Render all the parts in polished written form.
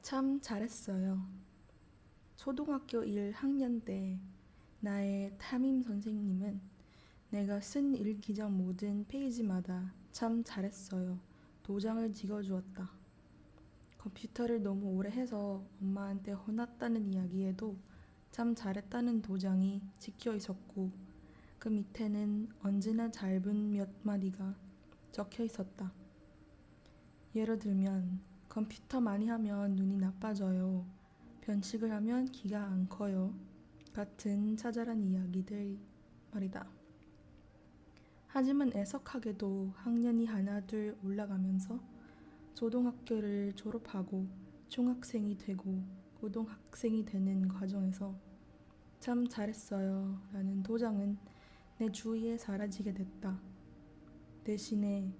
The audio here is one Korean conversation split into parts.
참 잘했어요. 초등학교 1학년 때 나의 담임 선생님은 내가 쓴 일기장 모든 페이지마다 참 잘했어요. 도장을 찍어주었다. 컴퓨터를 너무 오래 해서 엄마한테 혼났다는 이야기에도 참 잘했다는 도장이 찍혀 있었고 그 밑에는 언제나 짧은 몇 마디가 적혀 있었다. 예를 들면 컴퓨터 많이 하면 눈이 나빠져요. 편식을 하면 키가 안 커요. 같은 자잘한 이야기들 말이다. 하지만 애석하게도 학년이 하나 둘 올라가면서 초등학교를 졸업하고 중학생이 되고 고등학생이 되는 과정에서 참 잘했어요 라는 도장은 내 주위에 사라지게 됐다. 대신에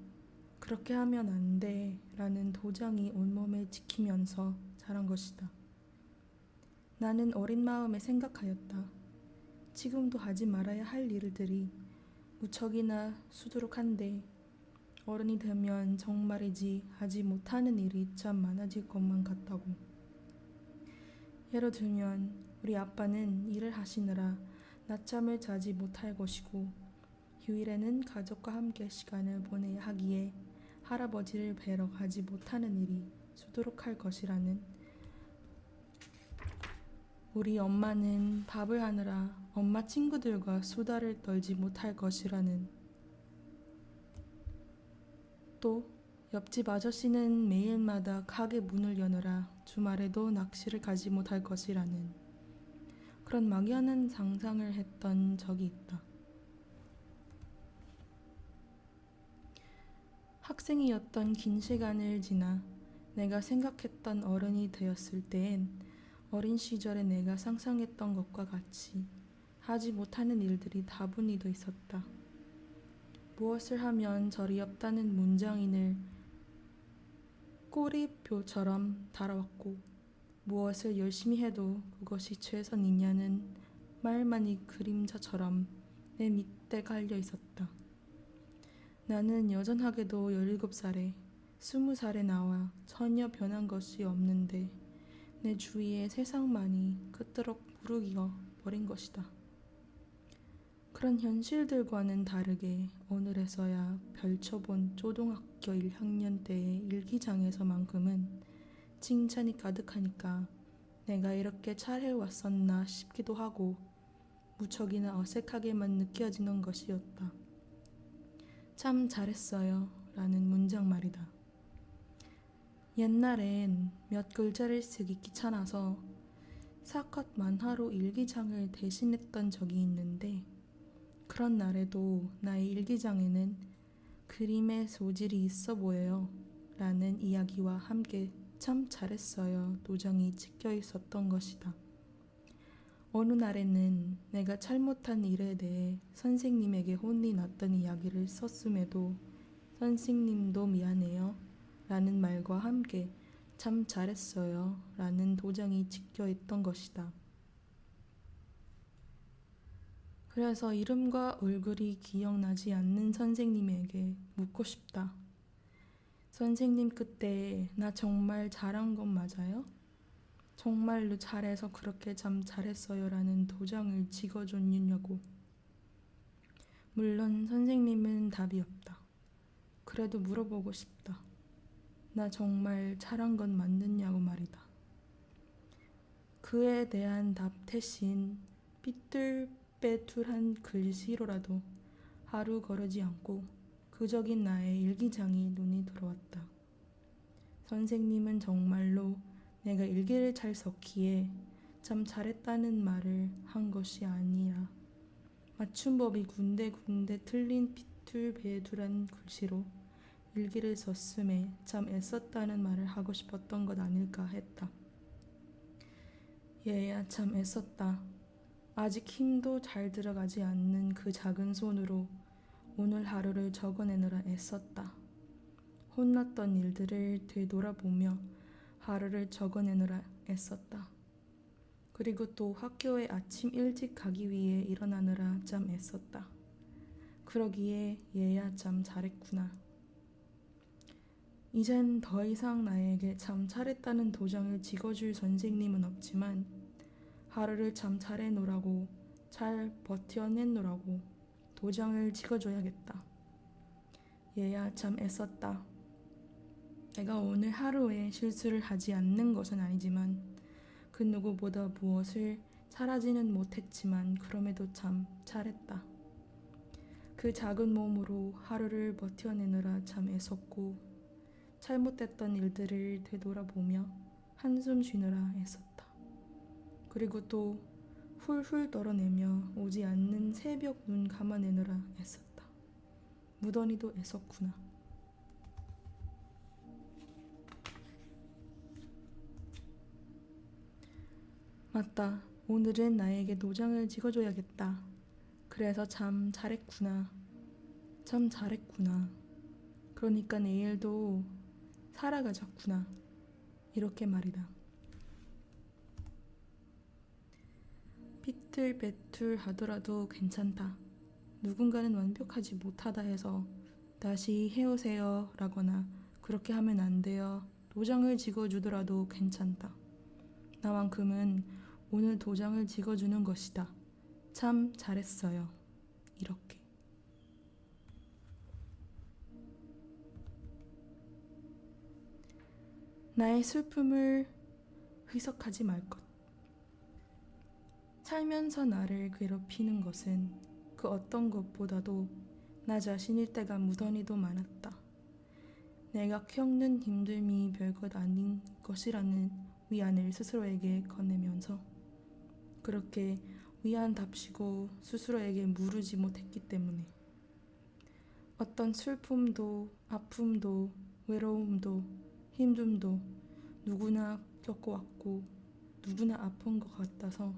그렇게 하면 안 돼 라는 도장이 온몸에 찍히면서 자란 것이다. 나는 어린 마음에 생각하였다. 지금도 하지 말아야 할 일들이 무척이나 수두룩한데 어른이 되면 정말이지 하지 못하는 일이 참 많아질 것만 같다고. 예를 들면 우리 아빠는 일을 하시느라 낮잠을 자지 못할 것이고 휴일에는 가족과 함께 시간을 보내야 하기에 할아버지를 뵈러 가지 못하는 일이 수두룩할 것이라는, 우리 엄마는 밥을 하느라 엄마 친구들과 수다를 떨지 못할 것이라는, 또 옆집 아저씨는 매일마다 가게 문을 여느라 주말에도 낚시를 가지 못할 것이라는 그런 막연한 상상을 했던 적이 있다. 학생이었던 긴 시간을 지나 내가 생각했던 어른이 되었을 때엔 어린 시절에 내가 상상했던 것과 같이 하지 못하는 일들이 다분히도 있었다. 무엇을 하면 절이 없다는 문장인을 꼬리표처럼 달아왔고 무엇을 열심히 해도 그것이 최선이냐는 말만이 그림자처럼 내 밑에 갈려 있었다. 나는 여전하게도 17살에 20살에 나와 전혀 변한 것이 없는데 내 주위의 세상만이 그토록 무르익어 버린 것이다. 그런 현실들과는 다르게 오늘에서야 펼쳐본 초등학교 1학년 때의 일기장에서만큼은 칭찬이 가득하니까 내가 이렇게 잘해왔었나 싶기도 하고 무척이나 어색하게만 느껴지는 것이었다. 참 잘했어요 라는 문장 말이다. 옛날엔 몇 글자를 쓰기 귀찮아서 사컷 만화로 일기장을 대신했던 적이 있는데 그런 날에도 나의 일기장에는 그림의 소질이 있어 보여요 라는 이야기와 함께 참 잘했어요 도장이 찍혀 있었던 것이다. 어느 날에는 내가 잘못한 일에 대해 선생님에게 혼이 났던 이야기를 썼음에도 선생님도 미안해요 라는 말과 함께 참 잘했어요 라는 도장이 찍혀 있던 것이다. 그래서 이름과 얼굴이 기억나지 않는 선생님에게 묻고 싶다. 선생님, 그때 나 정말 잘한 건 맞아요? 정말로 잘해서 그렇게 참 잘했어요 라는 도장을 찍어줬느냐고. 물론 선생님은 답이 없다. 그래도 물어보고 싶다. 나 정말 잘한 건 맞느냐고 말이다. 그에 대한 답 대신 삐뚤빼뚤한 글씨로라도 하루 거르지 않고 그적인 나의 일기장이 눈에 들어왔다. 선생님은 정말로 내가 일기를 잘 썼기에 참 잘했다는 말을 한 것이 아니라 맞춤법이 군데군데 틀린 삐뚤빼뚤한 글씨로 일기를 썼음에 참 애썼다는 말을 하고 싶었던 것 아닐까 했다. 얘야 참 애썼다. 아직 힘도 잘 들어가지 않는 그 작은 손으로 오늘 하루를 적어내느라 애썼다. 혼났던 일들을 되돌아보며 하루를 적어내느라 애썼다. 그리고 또 학교에 아침 일찍 가기 위해 일어나느라 참 애썼다. 그러기에 얘야 참 잘했구나. 이젠 더 이상 나에게 참 잘했다는 도장을 찍어줄 선생님은 없지만 하루를 참 잘해놓으라고, 잘 버텨냈노라고 도장을 찍어줘야겠다. 얘야 참 애썼다. 내가 오늘 하루에 실수를 하지 않는 것은 아니지만 그 누구보다 무엇을 잘하지는 못했지만 그럼에도 참 잘했다. 그 작은 몸으로 하루를 버텨내느라 참 애썼고 잘못됐던 일들을 되돌아보며 한숨 쉬느라 애썼다. 그리고 또 훌훌 떨어내며 오지 않는 새벽 눈 감아내느라 애썼다. 무던히도 애썼구나. 맞다. 오늘은 나에게 도장을 찍어줘야겠다. 그래서 참 잘했구나. 참 잘했구나. 그러니까 내일도 살아가자꾸나. 이렇게 말이다. 삐뚤빼뚤 하더라도 괜찮다. 누군가는 완벽하지 못하다 해서 다시 해오세요 라거나 그렇게 하면 안 돼요. 도장을 찍어주더라도 괜찮다. 나만큼은 오늘 도장을 찍어주는 것이다. 참 잘했어요. 이렇게. 나의 슬픔을 희석하지 말 것. 살면서 나를 괴롭히는 것은 그 어떤 것보다도 나 자신일 때가 무던히도 많았다. 내가 겪는 힘듦이 별것 아닌 것이라는 위안을 스스로에게 건네면서 그렇게 위안답시고 스스로에게 무르지 못했기 때문에 어떤 슬픔도 아픔도 외로움도 힘듦도 누구나 겪어왔고 누구나 아픈 것 같아서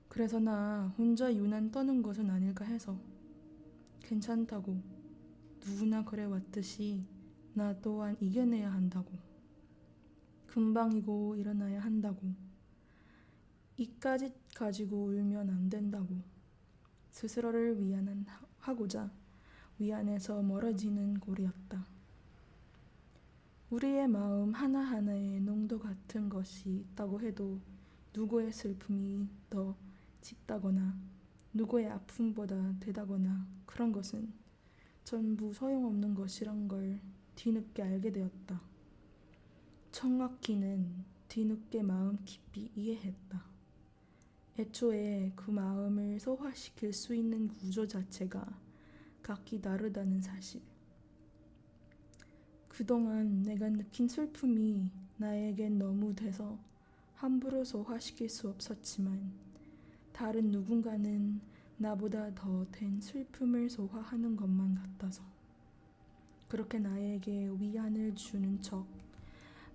그래서 나 혼자 유난 떠는 것은 아닐까 해서 괜찮다고 누구나 그래왔듯이 나 또한 이겨내야 한다고 금방이고 일어나야 한다고 이까짓 가지고 울면 안 된다고 스스로를 위안하고자 위안에서 멀어지는 꼴이었다. 우리의 마음 하나하나에 농도 같은 것이 있다고 해도 누구의 슬픔이 더 짙다거나 누구의 아픔보다 되다거나 그런 것은 전부 소용없는 것이란 걸 뒤늦게 알게 되었다. 정확히는 뒤늦게 마음 깊이 이해했다. 애초에 그 마음을 소화시킬 수 있는 구조 자체가 각기 다르다는 사실. 그동안 내가 느낀 슬픔이 나에겐 너무 돼서 함부로 소화시킬 수 없었지만 다른 누군가는 나보다 더 된 슬픔을 소화하는 것만 같아서 그렇게 나에게 위안을 주는 척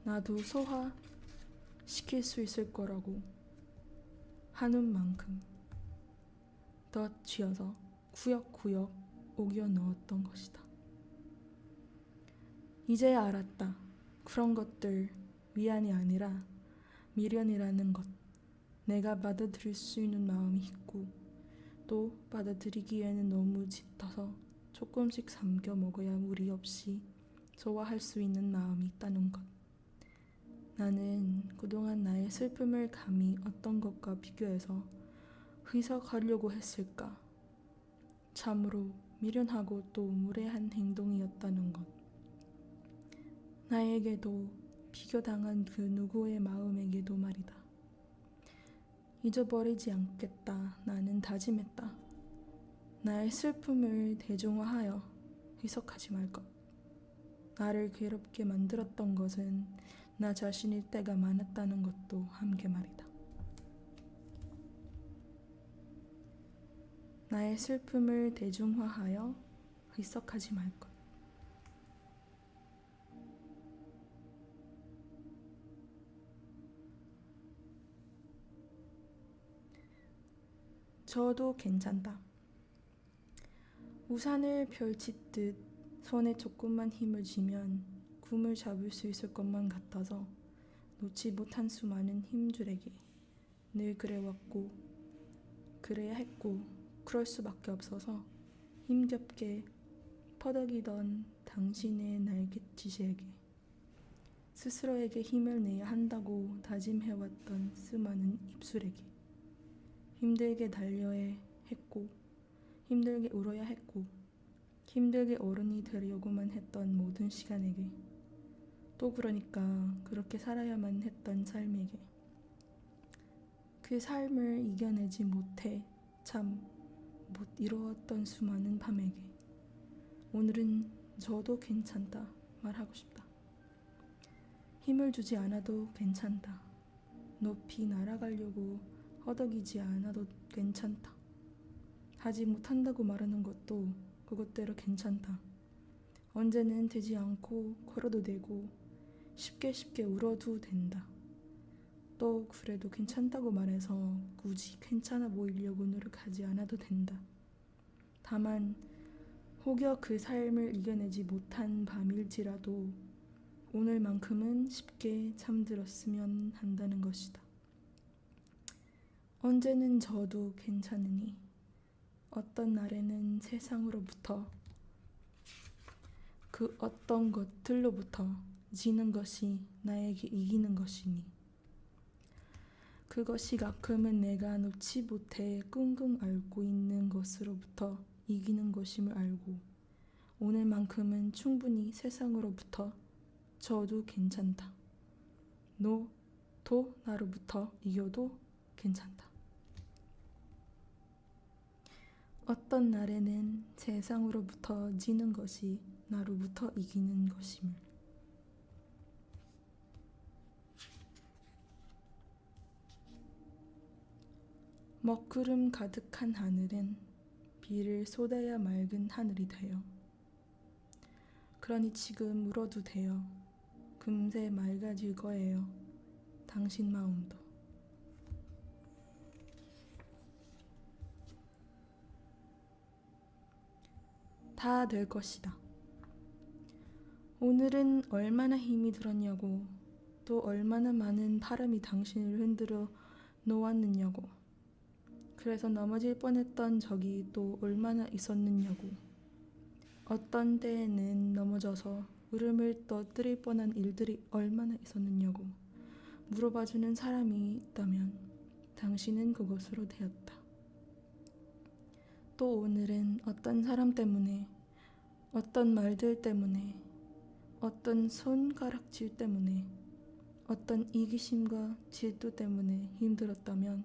나도 소화시킬 수 있을 거라고 하는 만큼 더 쥐어서 구역구역 오겨 넣었던 것이다. 이제야 알았다. 그런 것들 위안이 아니라 미련이라는 것. 내가 받아들일 수 있는 마음이 있고 또 받아들이기에는 너무 짙어서 조금씩 삼켜 먹어야 무리 없이 소화할 수 있는 마음이 있다는 것. 나는 그동안 나의 슬픔을 감히 어떤 것과 비교해서 희석하려고 했을까? 참으로 미련하고 또 무례한 행동이었다는 것. 나에게도 비교당한 그 누구의 마음에게도 말이다. 잊어버리지 않겠다. 나는 다짐했다. 나의 슬픔을 대중화하여 희석하지 말 것. 나를 괴롭게 만들었던 것은 나 자신일 때가 많았다는 것도 함께 말이다. 나의 슬픔을 대중화하여 희석하지 말 것. 저도 괜찮다. 우산을 펼치듯 손에 조금만 힘을 쥐면 꿈을 잡을 수 있을 것만 같아서 놓지 못한 수많은 힘줄에게 늘 그래왔고 그래야 했고 그럴 수밖에 없어서 힘겹게 퍼덕이던 당신의 날갯짓에게 스스로에게 힘을 내야 한다고 다짐해왔던 수많은 입술에게 힘들게 달려야 했고 힘들게 울어야 했고 힘들게 어른이 되려고만 했던 모든 시간에게 또 그러니까 그렇게 살아야만 했던 삶에게 그 삶을 이겨내지 못해 참 못 이루었던 수많은 밤에게 오늘은 저도 괜찮다 말하고 싶다. 힘을 주지 않아도 괜찮다. 높이 날아가려고 허덕이지 않아도 괜찮다. 하지 못한다고 말하는 것도 그것대로 괜찮다. 언제는 되지 않고 걸어도 되고 쉽게 울어도 된다. 또 그래도 괜찮다고 말해서 굳이 괜찮아 보이려고 노력하지 않아도 된다. 다만 혹여 그 삶을 이겨내지 못한 밤일지라도 오늘만큼은 쉽게 잠들었으면 한다는 것이다. 언제는 저도 괜찮으니 어떤 날에는 세상으로부터 그 어떤 것들로부터 지는 것이 나에게 이기는 것이니 그것이 가끔은 내가 놓지 못해 끙끙 앓고 있는 것으로부터 이기는 것임을 알고 오늘만큼은 충분히 세상으로부터 저도 괜찮다. 너도 나로부터 이겨도 괜찮다. 어떤 날에는 세상으로부터 지는 것이 나로부터 이기는 것임을 먹구름 가득한 하늘은 비를 쏟아야 맑은 하늘이 돼요. 그러니 지금 울어도 돼요. 금세 맑아질 거예요. 당신 마음도. 다 될 것이다. 오늘은 얼마나 힘이 들었냐고, 또 얼마나 많은 바람이 당신을 흔들어 놓았느냐고, 그래서 넘어질 뻔했던 적이 또 얼마나 있었느냐고, 어떤 때에는 넘어져서 울음을 떠뜨릴 뻔한 일들이 얼마나 있었느냐고 물어봐주는 사람이 있다면 당신은 그것으로 되었다. 또 오늘은 어떤 사람 때문에, 어떤 말들 때문에, 어떤 손가락질 때문에, 어떤 이기심과 질투 때문에 힘들었다면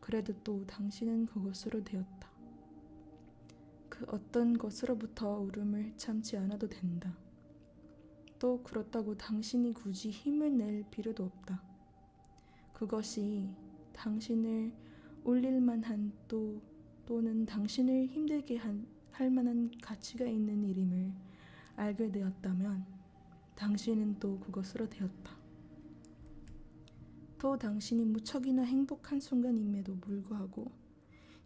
그래도 또 당신은 그것으로 되었다. 그 어떤 것으로부터 울음을 참지 않아도 된다. 또 그렇다고 당신이 굳이 힘을 낼 필요도 없다. 그것이 당신을 울릴 만한 또는 당신을 힘들게 할 만한 가치가 있는 일임을 알게 되었다면 당신은 또 그것으로 되었다. 또 당신이 무척이나 행복한 순간임에도 불구하고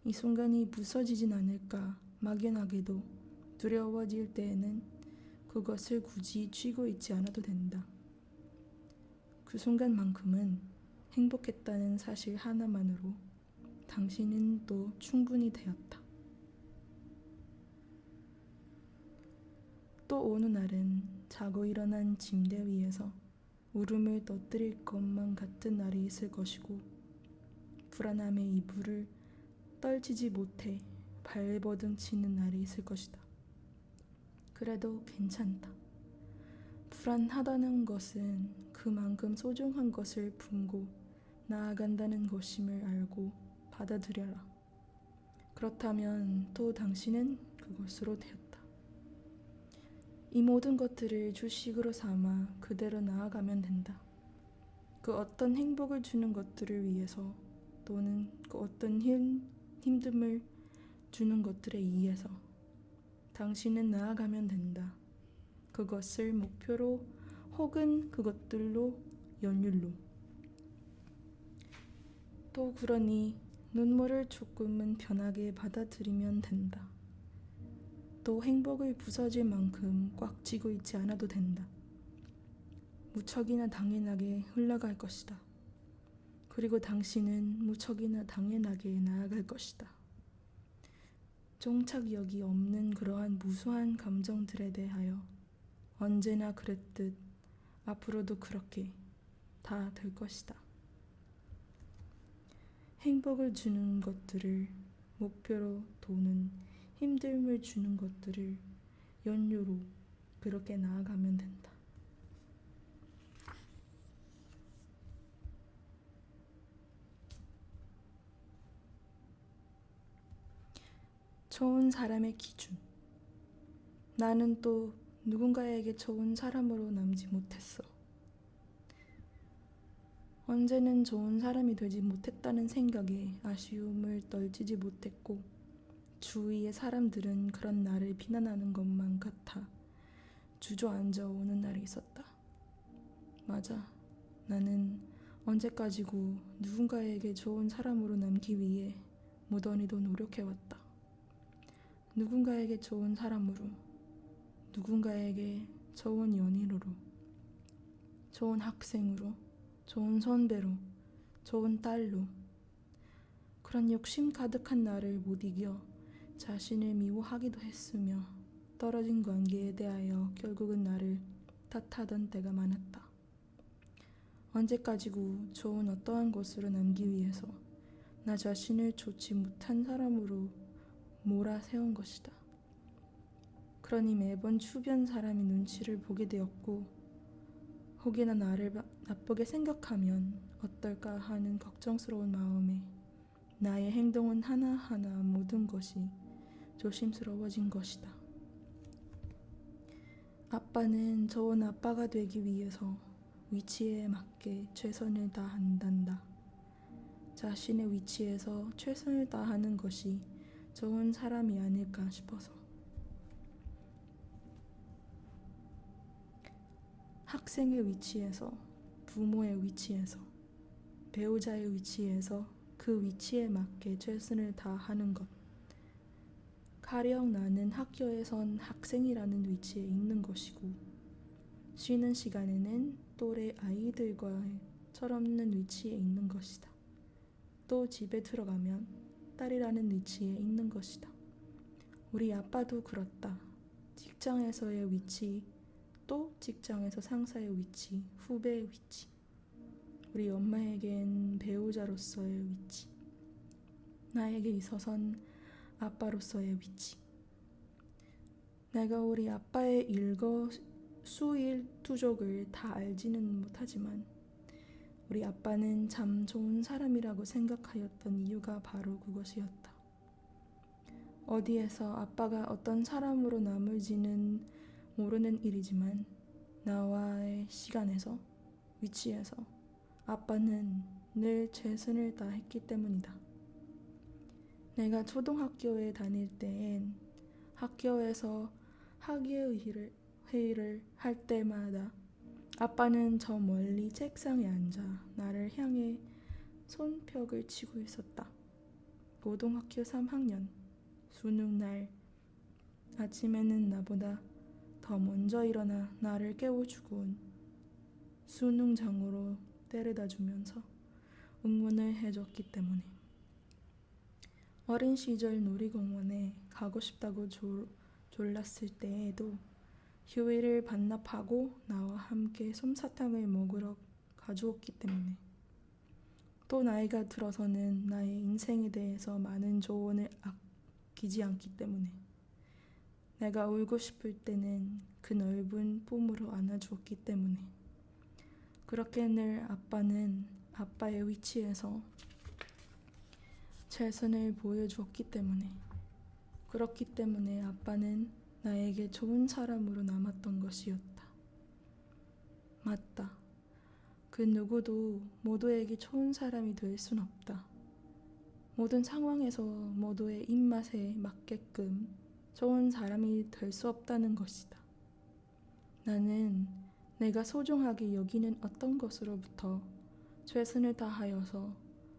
이 순간이 부서지진 않을까 막연하게도 두려워질 때에는 그것을 굳이 쥐고 있지 않아도 된다. 그 순간만큼은 행복했다는 사실 하나만으로 당신은 또 충분히 되었다. 또 어느 날은 자고 일어난 침대 위에서 울음을 터뜨릴 것만 같은 날이 있을 것이고 불안함에 이불을 떨치지 못해 발버둥 치는 날이 있을 것이다. 그래도 괜찮다. 불안하다는 것은 그만큼 소중한 것을 품고 나아간다는 것임을 알고 받아들여라. 그렇다면 또 당신은 그것으로 되었다. 이 모든 것들을 주식으로 삼아 그대로 나아가면 된다. 그 어떤 행복을 주는 것들을 위해서 또는 그 어떤 힘듦을 주는 것들에 의해서 당신은 나아가면 된다. 그것을 목표로 혹은 그것들로 연율로. 또 그러니 눈물을 조금은 편하게 받아들이면 된다. 또 행복을 부서질 만큼 꽉 쥐고 있지 않아도 된다. 무척이나 당연하게 흘러갈 것이다. 그리고 당신은 무척이나 당연하게 나아갈 것이다. 종착역이 없는 그러한 무수한 감정들에 대하여 언제나 그랬듯 앞으로도 그렇게 다 될 것이다. 행복을 주는 것들을 목표로 도는 힘듦을 주는 것들을 연료로 그렇게 나아가면 된다. 좋은 사람의 기준. 나는 또 누군가에게 좋은 사람으로 남지 못했어. 언제는 좋은 사람이 되지 못했다는 생각에 아쉬움을 떨치지 못했고, 주위의 사람들은 그런 나를 비난하는 것만 같아 주저앉아 오는 날이 있었다. 맞아. 나는 언제까지고 누군가에게 좋은 사람으로 남기 위해 무던히도 노력해왔다. 누군가에게 좋은 사람으로, 누군가에게 좋은 연인으로, 좋은 학생으로, 좋은 선배로, 좋은 딸로. 그런 욕심 가득한 나를 못 이겨 자신을 미워하기도 했으며, 떨어진 관계에 대하여 결국은 나를 탓하던 때가 많았다. 언제까지고 좋은 어떠한 것으로 남기 위해서 나 자신을 좋지 못한 사람으로 몰아세운 것이다. 그러니 매번 주변 사람의 눈치를 보게 되었고, 혹여나 나를 나쁘게 생각하면 어떨까 하는 걱정스러운 마음에 나의 행동은 하나하나 모든 것이 조심스러워진 것이다. 아빠는 좋은 아빠가 되기 위해서 위치에 맞게 최선을 다한단다. 자신의 위치에서 최선을 다하는 것이 좋은 사람이 아닐까 싶어서. 학생의 위치에서, 부모의 위치에서, 배우자의 위치에서 그 위치에 맞게 최선을 다하는 것. 가령 나는 학교에선 학생이라는 위치에 있는 것이고, 쉬는 시간에는 또래 아이들과의 철없는 위치에 있는 것이다. 또 집에 들어가면 딸이라는 위치에 있는 것이다. 우리 아빠도 그렇다. 직장에서의 위치, 또 직장에서 상사의 위치, 후배의 위치. 우리 엄마에겐 배우자로서의 위치. 나에게 있어선 아빠로서의 위치. 내가 우리 아빠의 일거수일투족을 다 알지는 못하지만 우리 아빠는 참 좋은 사람이라고 생각하였던 이유가 바로 그것이었다. 어디에서 아빠가 어떤 사람으로 남을지는 모르는 일이지만 나와의 시간에서, 위치에서 아빠는 늘 최선을 다했기 때문이다. 내가 초등학교에 다닐 때엔 학교에서 학예회의를 할 때마다 아빠는 저 멀리 책상에 앉아 나를 향해 손뼉을 치고 있었다. 고등학교 3학년 수능날 아침에는 나보다 더 먼저 일어나 나를 깨워주곤 수능장으로 데려다 주면서 응원을 해줬기 때문에. 어린 시절 놀이공원에 가고 싶다고 졸랐을 때에도 휴일을 반납하고 나와 함께 솜사탕을 먹으러 가주었기 때문에. 또 나이가 들어서는 나의 인생에 대해서 많은 조언을 아끼지 않기 때문에. 내가 울고 싶을 때는 그 넓은 품으로 안아주었기 때문에. 그렇게 늘 아빠는 아빠의 위치에서 최선을 보여주었기 때문에. 그렇기 때문에 아빠는 나에게 좋은 사람으로 남았던 것이었다. 맞다. 그 누구도 모두에게 좋은 사람이 될 순 없다. 모든 상황에서 모두의 입맛에 맞게끔 좋은 사람이 될 수 없다는 것이다. 나는 내가 소중하게 여기는 어떤 것으로부터 최선을 다하여서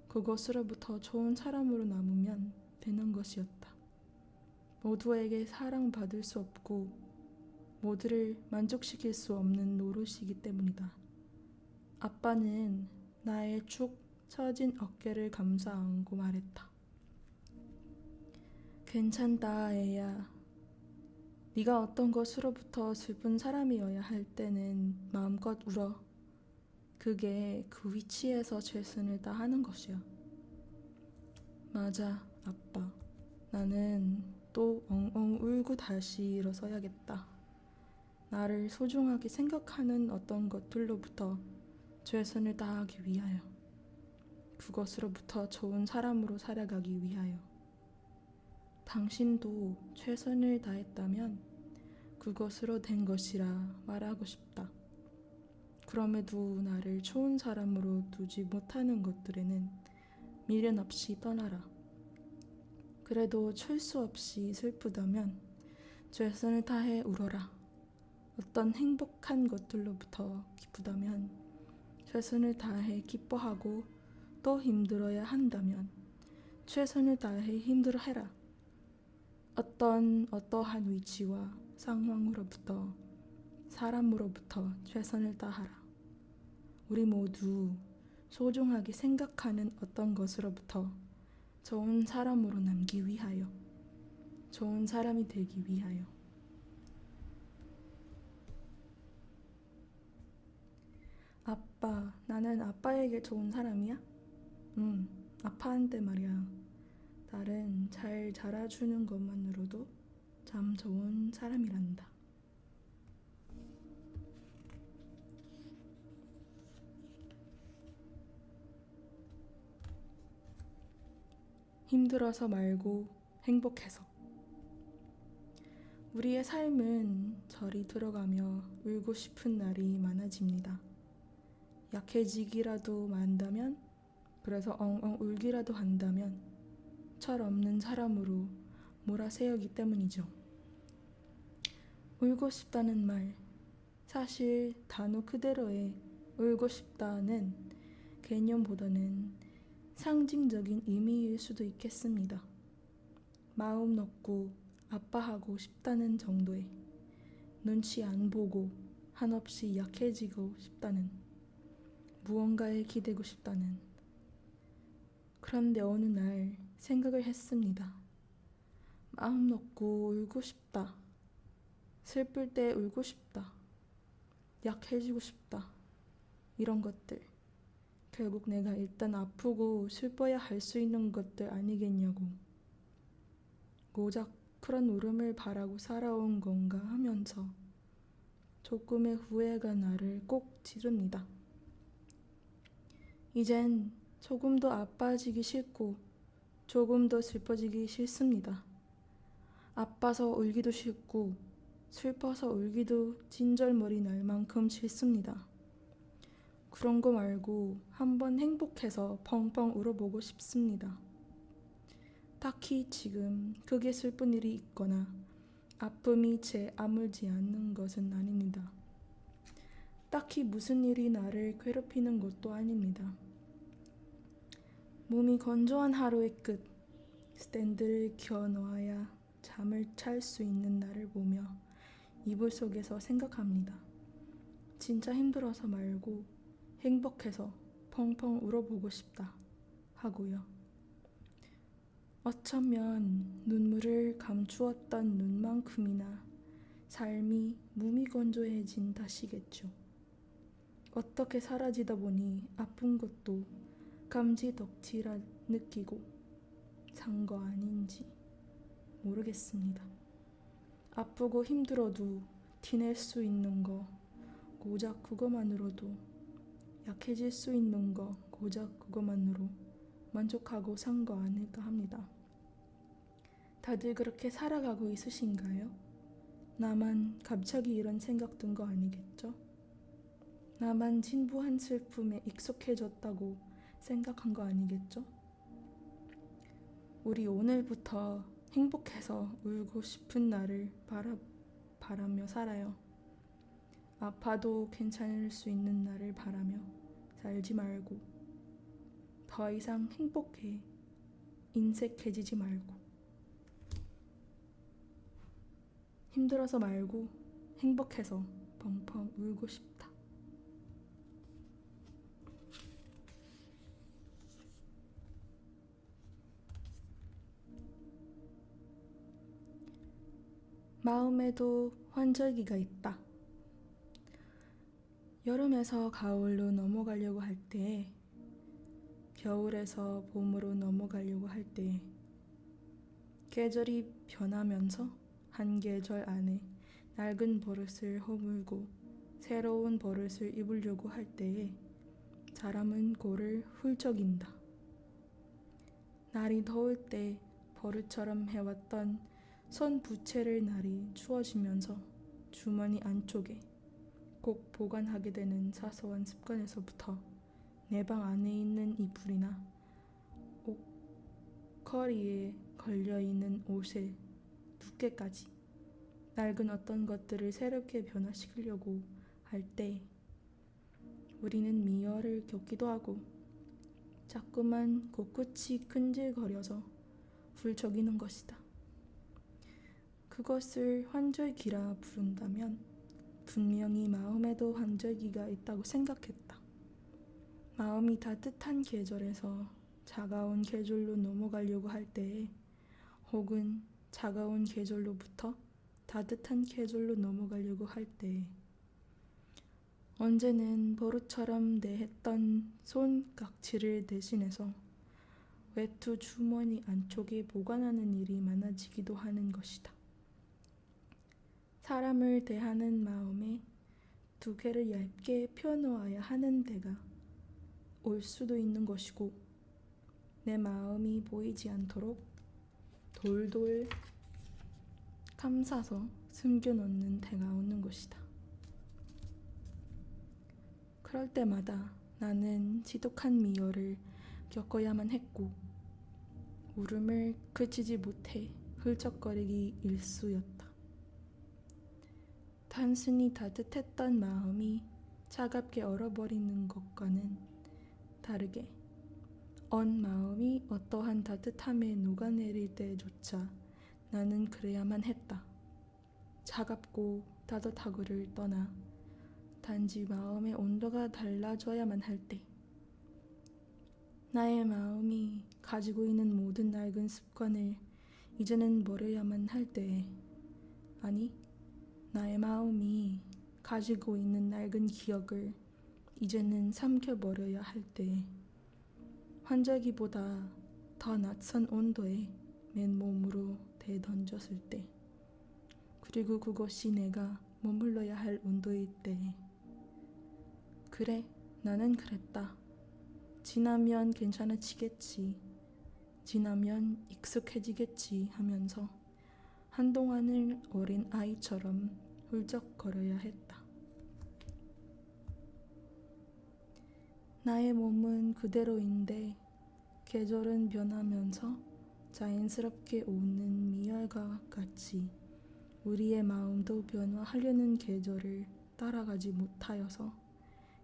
그것으로부터 좋은 사람으로 남으면 되는 것이었다. 모두에게 사랑받을 수 없고 모두를 만족시킬 수 없는 노릇이기 때문이다. 아빠는 나의 축 처진 어깨를 감싸 안고 말했다. 괜찮다, 애야. 네가 어떤 것으로부터 슬픈 사람이어야 할 때는 마음껏 울어. 그게 그 위치에서 최선을 다하는 것이야. 맞아, 아빠. 나는 또 엉엉 울고 다시 일어서야겠다. 나를 소중하게 생각하는 어떤 것들로부터 최선을 다하기 위하여. 그것으로부터 좋은 사람으로 살아가기 위하여. 당신도 최선을 다했다면 그것으로 된 것이라 말하고 싶다. 그럼에도 나를 좋은 사람으로 두지 못하는 것들에는 미련 없이 떠나라. 그래도 출 수 없이 슬프다면 최선을 다해 울어라. 어떤 행복한 것들로부터 기쁘다면 최선을 다해 기뻐하고 또 힘들어야 한다면 최선을 다해 힘들어해라. 어떠한 위치와 상황으로부터 사람으로부터 최선을 다하라. 우리 모두 소중하게 생각하는 어떤 것으로부터 좋은 사람으로 남기 위하여, 좋은 사람이 되기 위하여. 아빠, 나는 아빠에게 좋은 사람이야? 아빠한테 말이야. 나는 잘 자라주는 것만으로도 참 좋은 사람이란다. 힘들어서 말고 행복해서. 우리의 삶은 절이 들어가며 울고 싶은 날이 많아집니다. 약해지기라도 만다면, 그래서 엉엉 울기라도 한다면 철 없는 사람으로 몰아세우기 때문이죠. 울고 싶다는 말, 사실 단어 그대로의 울고 싶다는 개념보다는 상징적인 의미일 수도 있겠습니다. 마음 놓고 아파하고 싶다는 정도의, 눈치 안 보고 한없이 약해지고 싶다는, 무언가에 기대고 싶다는. 그런데 어느 날 생각을 했습니다. 마음 놓고 울고 싶다. 슬플 때 울고 싶다. 약해지고 싶다. 이런 것들. 결국 내가 일단 아프고 슬퍼야 할 수 있는 것들 아니겠냐고. 고작 그런 울음을 바라고 살아온 건가 하면서 조금의 후회가 나를 꼭 찌릅니다. 이젠 조금 더 아파지기 싫고 조금 더 슬퍼지기 싫습니다. 아파서 울기도 싫고 슬퍼서 울기도 진절머리 날 만큼 싫습니다. 그런 거 말고 한번 행복해서 펑펑 울어보고 싶습니다. 딱히 지금 크게 슬픈 일이 있거나 아픔이 제 아물지 않는 것은 아닙니다. 딱히 무슨 일이 나를 괴롭히는 것도 아닙니다. 몸이 건조한 하루의 끝, 스탠드를 켜놓아야 잠을 잘 수 있는 나를 보며 이불 속에서 생각합니다. 진짜 힘들어서 말고 행복해서 펑펑 울어보고 싶다 하고요. 어쩌면 눈물을 감추었던 눈만큼이나 삶이 무미건조해진 탓이겠죠. 어떻게 사라지다 보니 아픈 것도 감지덕지라 느끼고 산 거 아닌지 모르겠습니다. 아프고 힘들어도 티낼 수 있는 거 고작 그거만으로도, 약해질 수 있는 거 고작 그거만으로 만족하고 산 거 아닐까 합니다. 다들 그렇게 살아가고 있으신가요? 나만 갑자기 이런 생각 든 거 아니겠죠? 나만 진부한 슬픔에 익숙해졌다고 생각한 거 아니겠죠? 우리 오늘부터 행복해서 울고 싶은 날을 바라며 살아요. 아파도 괜찮을 수 있는 날을 바라며 살지 말고, 더 이상 행복해 인색해지지 말고, 힘들어서 말고 행복해서 펑펑 울고 싶다. 마음에도 환절기가 있다. 여름에서 가을로 넘어가려고 할 때, 겨울에서 봄으로 넘어가려고 할 때, 계절이 변하면서 한 계절 안에 낡은 버릇을 허물고 새로운 버릇을 입으려고 할 때에 사람은 고를 훌쩍인다. 날이 더울 때 버릇처럼 해왔던 손 부채를 날이 추워지면서 주머니 안쪽에 꼭 보관하게 되는 사소한 습관에서부터 내 방 안에 있는 이불이나 옷걸이에 걸려있는 옷의 두께까지 낡은 어떤 것들을 새롭게 변화시키려고 할 때 우리는 미열을 겪기도 하고 자꾸만 곳곳이 끈질거려서 훌쩍이는 것이다. 그것을 환절기라 부른다면 분명히 마음에도 환절기가 있다고 생각했다. 마음이 따뜻한 계절에서 차가운 계절로 넘어가려고 할 때에 혹은 차가운 계절로부터 따뜻한 계절로 넘어가려고 할 때에 언제는 버릇처럼 내했던 손깍지를 대신해서 외투 주머니 안쪽에 보관하는 일이 많아지기도 하는 것이다. 사람을 대하는 마음에 두께를 얇게 펴놓아야 하는 때가 올 수도 있는 것이고 내 마음이 보이지 않도록 돌돌 감싸서 숨겨놓는 때가 오는 것이다. 그럴 때마다 나는 지독한 미열을 겪어야만 했고 울음을 그치지 못해 훌쩍거리기 일쑤였다. 단순히 따뜻했던 마음이 차갑게 얼어버리는 것과는 다르게 언 마음이 어떠한 따뜻함에 녹아내릴 때조차 나는 그래야만 했다. 차갑고 따뜻하고를 떠나 단지 마음의 온도가 달라져야만 할 때, 나의 마음이 가지고 있는 모든 낡은 습관을 이제는 버려야만 할 때에, 아니, 나의 마음이 가지고 있는 낡은 기억을 이제는 삼켜버려야 할 때에, 환절기보다 더 낯선 온도에 맨몸으로 대던졌을 때, 그리고 그것이 내가 머물러야 할 온도일 때에, 그래, 나는 그랬다. 지나면 괜찮아지겠지. 지나면 익숙해지겠지 하면서 한동안을 어린 아이처럼 훌쩍거려야 했다. 나의 몸은 그대로인데 계절은 변하면서 자연스럽게 오는 미열과 같이 우리의 마음도 변화하려는 계절을 따라가지 못하여서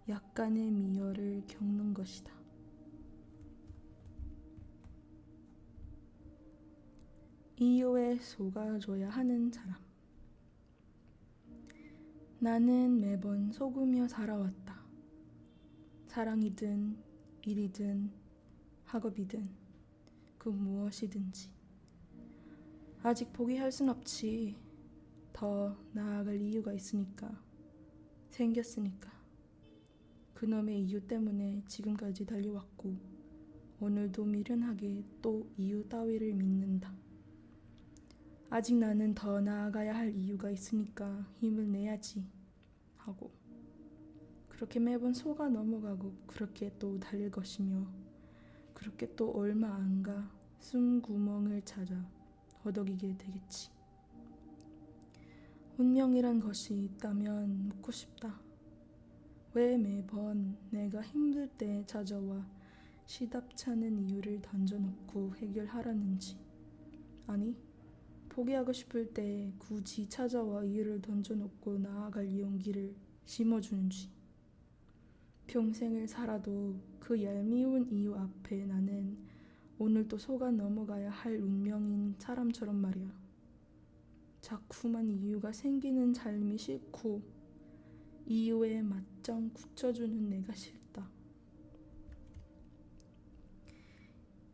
약간의 미열을 겪는 것이다. 이유에 속아줘야 하는 사람. 나는 매번 속으며 살아왔다. 사랑이든 일이든 학업이든 그 무엇이든지. 아직 포기할 순 없지. 더 나아갈 이유가 있으니까. 생겼으니까. 그놈의 이유 때문에 지금까지 달려왔고 오늘도 미련하게 또 이유 따위를 믿는다. 아직 나는 더 나아가야 할 이유가 있으니까 힘을 내야지 하고 그렇게 매번 속아 넘어가고 그렇게 또 달릴 것이며 그렇게 또 얼마 안 가 숨구멍을 찾아 허덕이게 되겠지. 운명이란 것이 있다면 묻고 싶다. 왜 매번 내가 힘들 때 찾아와 시답찮은 이유를 던져놓고 해결하라는지, 아니 포기하고 싶을 때 굳이 찾아와 이유를 던져놓고 나아갈 용기를 심어주는지. 평생을 살아도 그 얄미운 이유 앞에 나는 오늘도 속아 넘어가야 할 운명인 사람처럼 말이야. 자꾸만 이유가 생기는 삶이 싫고 이유에 맞짱 굳혀주는 내가 싫다.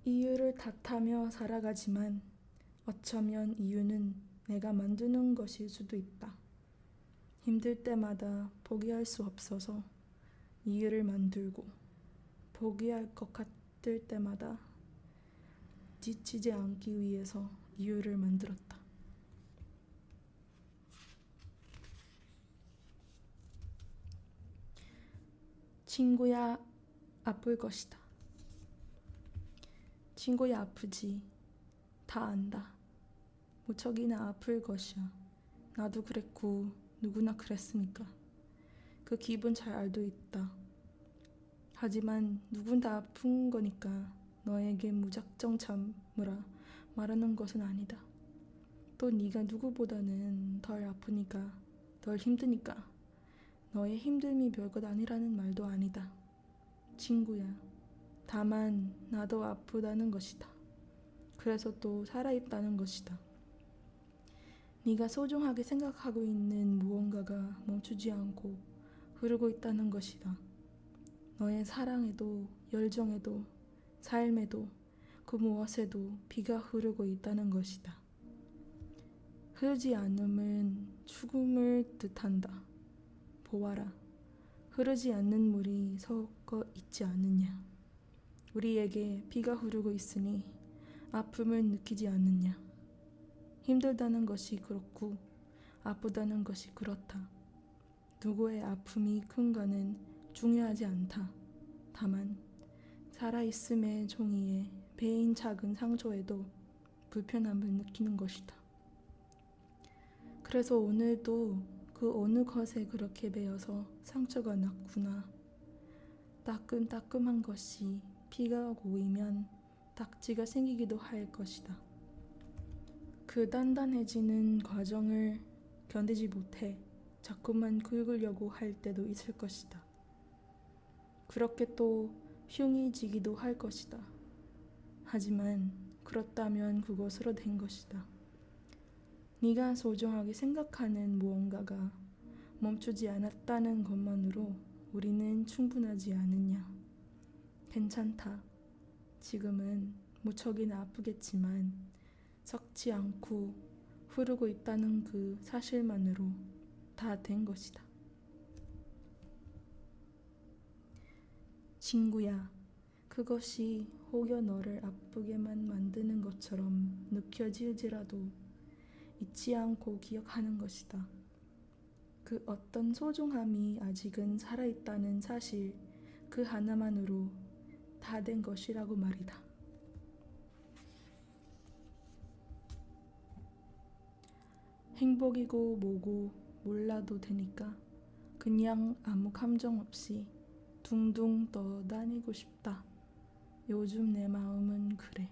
이유를 탓하며 살아가지만 어쩌면 이유는 내가 만드는 것일 수도 있다. 힘들 때마다 포기할 수 없어서 이유를 만들고 포기할 것 같을 때마다 지치지 않기 위해서 이유를 만들었다. 친구야, 아플 것이다. 친구야, 아프지. 다 안다. 무척이나 아플 것이야. 나도 그랬고 누구나 그랬으니까. 그 기분 잘 알고 있다. 하지만 누군 다 아픈 거니까 너에게 무작정 참으라 말하는 것은 아니다. 또 네가 누구보다는 덜 아프니까, 덜 힘드니까 너의 힘듦이 별것 아니라는 말도 아니다. 친구야, 다만 나도 아프다는 것이다. 그래서 또 살아있다는 것이다. 네가 소중하게 생각하고 있는 무언가가 멈추지 않고 흐르고 있다는 것이다. 너의 사랑에도 열정에도 삶에도 그 무엇에도 비가 흐르고 있다는 것이다. 흐르지 않음은 죽음을 뜻한다. 보아라, 흐르지 않는 물이 섞어 있지 않느냐. 우리에게 비가 흐르고 있으니 아픔을 느끼지 않느냐. 힘들다는 것이 그렇고 아프다는 것이 그렇다. 누구의 아픔이 큰가는 중요하지 않다. 다만 살아있음의 종이에 베인 작은 상처에도 불편함을 느끼는 것이다. 그래서 오늘도 그 어느 것에 그렇게 베어서 상처가 났구나. 따끔따끔한 것이 피가 고이면 딱지가 생기기도 할 것이다. 그 단단해지는 과정을 견디지 못해 자꾸만 긁으려고 할 때도 있을 것이다. 그렇게 또 흉이 지기도 할 것이다. 하지만 그렇다면 그것으로 된 것이다. 네가 소중하게 생각하는 무언가가 멈추지 않았다는 것만으로 우리는 충분하지 않느냐. 괜찮다. 지금은 무척이나 아프겠지만 썩지 않고 흐르고 있다는 그 사실만으로 다 된 것이다. 친구야, 그것이 혹여 너를 아프게만 만드는 것처럼 느껴질지라도 잊지 않고 기억하는 것이다. 그 어떤 소중함이 아직은 살아있다는 사실 그 하나만으로 다 된 것이라고 말이다. 행복이고 뭐고 몰라도 되니까 그냥 아무 감정 없이 둥둥 떠다니고 싶다. 요즘 내 마음은 그래.